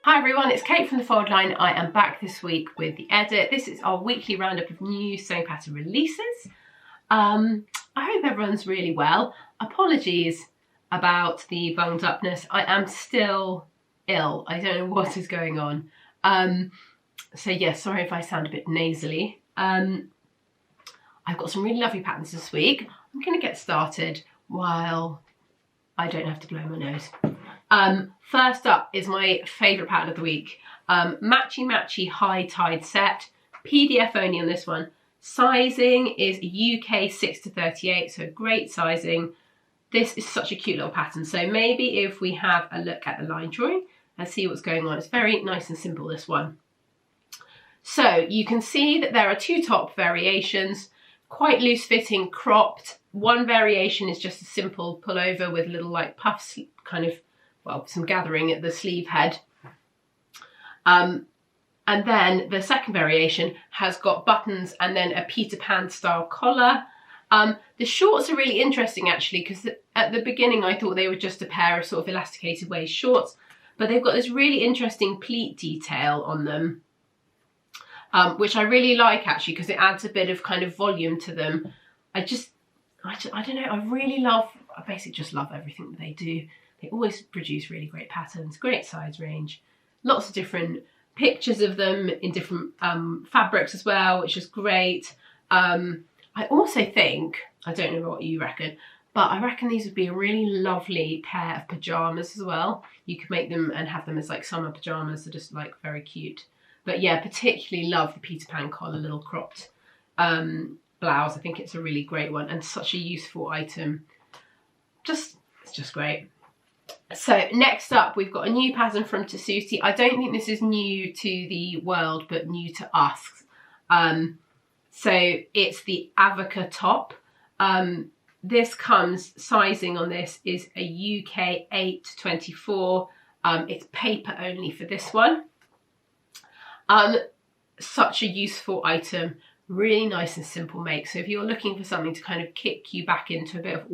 Hi everyone, it's Kate from the Fold Line. I am back this week with the edit. This is our weekly roundup of new sewing pattern releases. I hope everyone's really well. Apologies about the bunged upness. I am still ill. I don't know what is going on. So yeah, sorry if I sound a bit nasally. I've got some really lovely patterns this week. I'm going to get started while I don't have to blow my nose. First up is my favourite pattern of the week. Matchy High Tide set. PDF only on this one. Sizing is UK 6 to 38, so great sizing. This is such a cute little pattern. So maybe if we have a look at the line drawing and see what's going on. It's very nice and simple, this one. So you can see that there are two top variations, quite loose fitting, cropped. One variation is just a simple pullover with little like puffs, kind of, well, some gathering at the sleeve head. And then the second variation has got buttons and then a Peter Pan style collar. The shorts are really interesting actually, because at the beginning I thought they were just a pair of sort of elasticated waist shorts, but they've got this really interesting pleat detail on them, which I really like actually, because it adds a bit of kind of volume to them. I don't know, I basically just love everything that they do. They always produce really great patterns, great size range, lots of different pictures of them in different fabrics as well, which is great. I also think, I don't know what you reckon, but I reckon these would be a really lovely pair of pyjamas as well. You could make them and have them as like summer pyjamas. They're just like very cute. But yeah, particularly love the Peter Pan collar, little cropped blouse. I think it's a really great one and such a useful item. It's just great. So next up, we've got a new pattern from Tessuti. I don't think this is new to the world, but new to us. So it's the Avoca top. This comes, sizing on this is a UK 8 to 24. It's paper only for this one. Such a useful item, really nice and simple make. So if you're looking for something to kind of kick you back into a bit of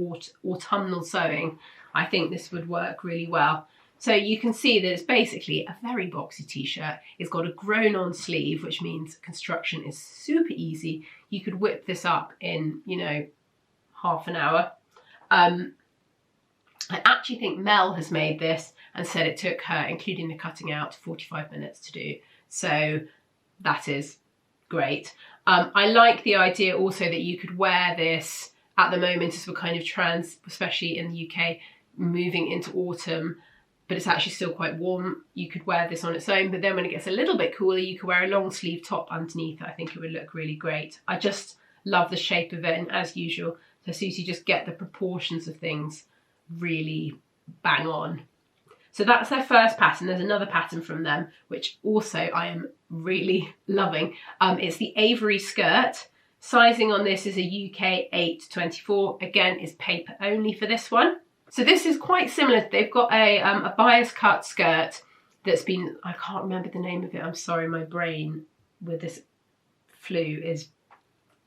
autumnal sewing, I think this would work really well. So you can see that it's basically a very boxy t-shirt. It's got a grown-on sleeve, which means construction is super easy. You could whip this up in, you know, half an hour. I actually think Mel has made this and said it took her, including the cutting out, 45 minutes to do. So that is great. I like the idea also that you could wear this at the moment as we're kind of especially in the UK, moving into autumn, but it's actually still quite warm. You could wear this on its own, but then when it gets a little bit cooler, you could wear a long sleeve top underneath. I think it would look really great. I just love the shape of it, and as usual, Tessuti just get the proportions of things really bang on. So that's their first pattern. There's another pattern from them, which also I am really loving. It's the Avery skirt. Sizing on this is a UK 8 to 24. Again, is paper only for this one. So this is quite similar. They've got a bias cut skirt that's been, I can't remember the name of it. I'm sorry, my brain with this flu is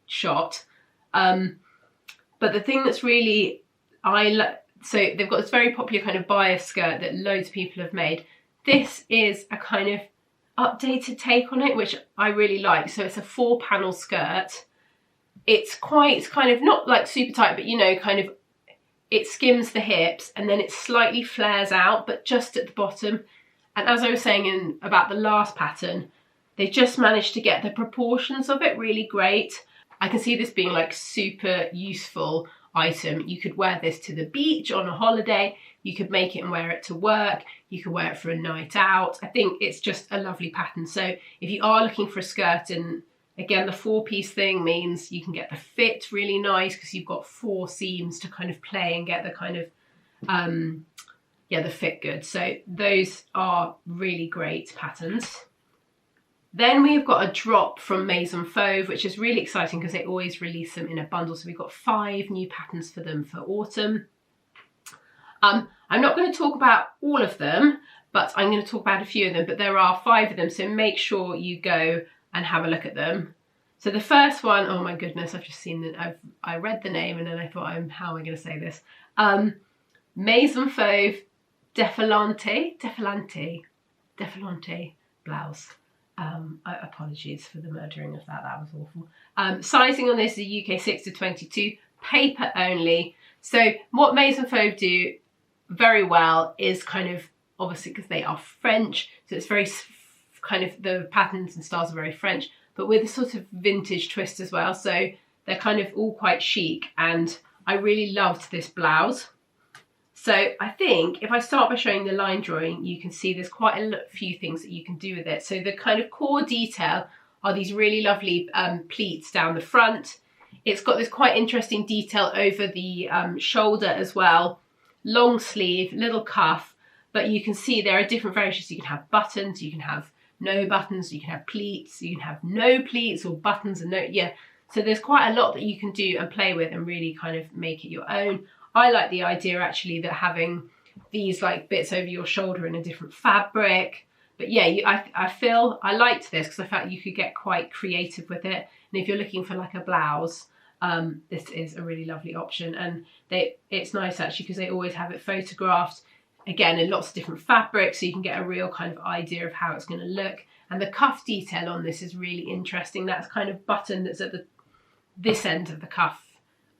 shot. But the thing that's really, so they've got this very popular kind of bias skirt that loads of people have made. This is a kind of updated take on it, which I really like. So it's a 4-panel skirt. It's kind of not like super tight, but you know, kind of, it skims the hips and then it slightly flares out, but just at the bottom. And as I was saying about the last pattern, they just managed to get the proportions of it really great. I can see this being like super useful item. You could wear this to the beach on a holiday. You could make it and wear it to work. You could wear it for a night out. I think it's just a lovely pattern. So if you are looking for a skirt, and again, the 4-piece thing means you can get the fit really nice because you've got 4 seams to kind of play and get the kind of, the fit good. So those are really great patterns. Then we've got a drop from Maison Fauve, which is really exciting because they always release them in a bundle. So we've got 5 new patterns for them for autumn. I'm not going to talk about all of them, but I'm going to talk about a few of them, but there are 5 of them. So make sure you go and have a look at them. So the first one, oh my goodness, I've just seen that, I read the name and then I thought, how am I going to say this? Maison Fauve Defilante, Défilante blouse. Apologies for the murdering of that was awful. Sizing on this is UK 6 to 22, paper only. So what Maison Fauve do very well is kind of, obviously because they are French, so it's very kind of, the patterns and styles are very French, but with a sort of vintage twist as well. So they're kind of all quite chic, and I really loved this blouse. So I think if I start by showing the line drawing, you can see there's quite a few things that you can do with it. So the kind of core detail are these really lovely pleats down the front. It's got this quite interesting detail over the shoulder as well. Long sleeve, little cuff, but you can see there are different variations. You can have buttons, you can have no buttons, you can have pleats, you can have no pleats or buttons and no, yeah. So there's quite a lot that you can do and play with and really kind of make it your own. I like the idea actually that having these like bits over your shoulder in a different fabric. But yeah, I feel I liked this because I felt you could get quite creative with it. And if you're looking for like a blouse, this is a really lovely option. And it's nice actually because they always have it photographed, again, in lots of different fabrics, so you can get a real kind of idea of how it's going to look. And the cuff detail on this is really interesting. That's kind of button that's at this end of the cuff,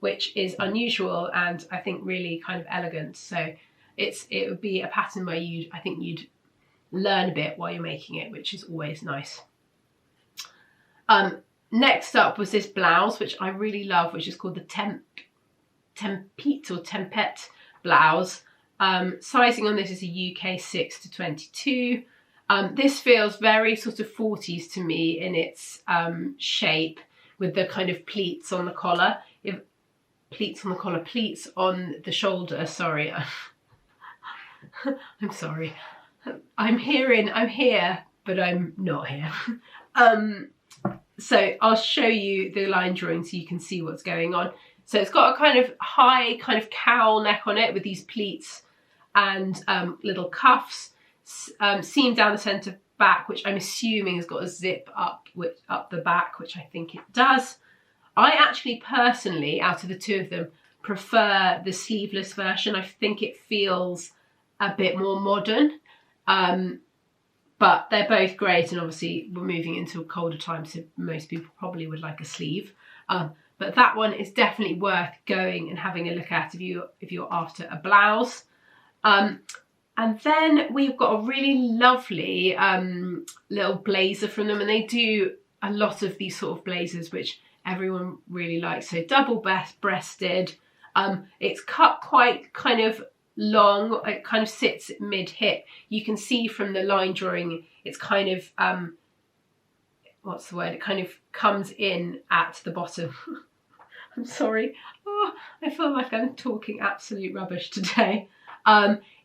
which is unusual and I think really kind of elegant. So it would be a pattern where I think you'd learn a bit while you're making it, which is always nice. Next up was this blouse, which I really love, which is called the Tempest blouse. Sizing on this is a UK 6 to 22. This feels very sort of 40s to me in its shape, with the kind of pleats on the collar. Pleats on the collar, pleats on the shoulder, sorry. I'm sorry. I'm here, but I'm not here. So I'll show you the line drawing so you can see what's going on. So it's got a kind of high kind of cowl neck on it with these pleats and little cuffs, seam down the centre back, which I'm assuming has got a zip up the back, which I think it does. I actually personally, out of the two of them, prefer the sleeveless version. I think it feels a bit more modern, but they're both great. And obviously we're moving into a colder time, so most people probably would like a sleeve. But that one is definitely worth going and having a look at if you're after a blouse. And then we've got a really lovely little blazer from them, and they do a lot of these sort of blazers, which everyone really likes. So double-breasted. It's cut quite kind of long. It kind of sits mid-hip. You can see from the line drawing, it's kind of, what's the word? It kind of comes in at the bottom. I'm sorry. Oh, I feel like I'm talking absolute rubbish today.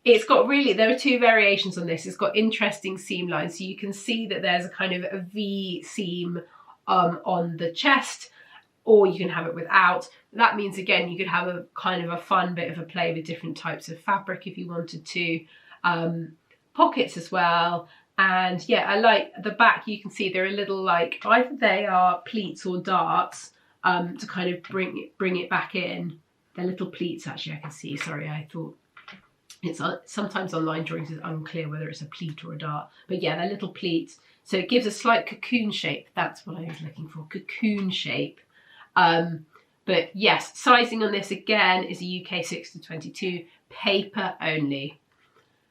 It's got really, there are two variations on this. It's got interesting seam lines. So you can see that there's a kind of a V seam on the chest, or you can have it without. That means, again, you could have a kind of a fun bit of a play with different types of fabric if you wanted to. Pockets as well. And yeah, I like the back. You can see they're a little like, either they are pleats or darts to kind of bring it back in. They're little pleats, actually, I can see. Sorry, I thought it's sometimes on line drawings it's unclear whether it's a pleat or a dart. But yeah, they're little pleats. So it gives a slight cocoon shape. That's what I was looking for, cocoon shape. But yes, sizing on this again is a UK 6 to 22, paper only.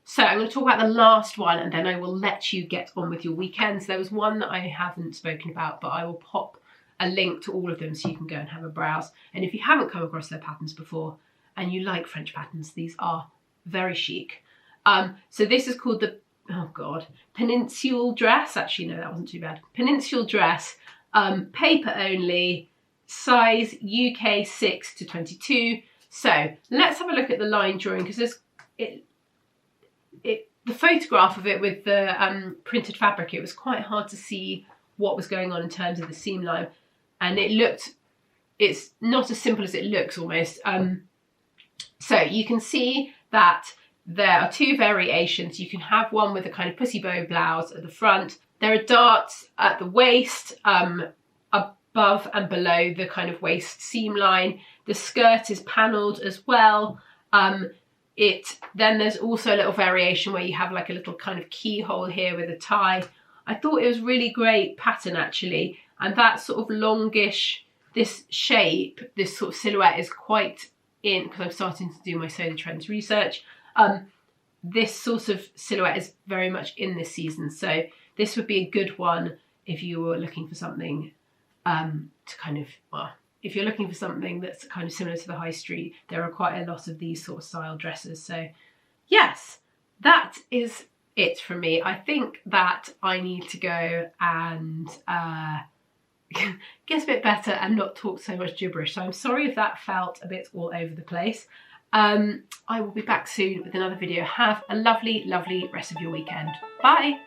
So I'm going to talk about the last one and then I will let you get on with your weekends. There was one that I haven't spoken about, but I will pop a link to all of them so you can go and have a browse. And if you haven't come across their patterns before and you like French patterns, these are very chic. So this is called the, oh God, Peninsul Dress. Actually, no, that wasn't too bad. Peninsul Dress, paper only, size UK 6 to 22. So let's have a look at the line drawing, because there's the photograph of it with the printed fabric, it was quite hard to see what was going on in terms of the seam line, and it's not as simple as it looks almost. So you can see that there are two variations. You can have one with a kind of pussy bow blouse at the front. There are darts at the waist, above and below the kind of waist seam line. The skirt is panelled as well. Then there's also a little variation where you have like a little kind of keyhole here with a tie. I thought it was really great pattern actually, and that sort of longish, this shape, this sort of silhouette is quite in, because I'm starting to do my Sew the Trends research. This sort of silhouette is very much in this season, so this would be a good one if you were looking for something to kind of, well, if you're looking for something that's kind of similar to the high street, there are quite a lot of these sort of style dresses. So yes, that is it from me. I think that I need to go and get a bit better and not talk so much gibberish. So I'm sorry if that felt a bit all over the place. I will be back soon with another video. Have a lovely, lovely rest of your weekend. Bye.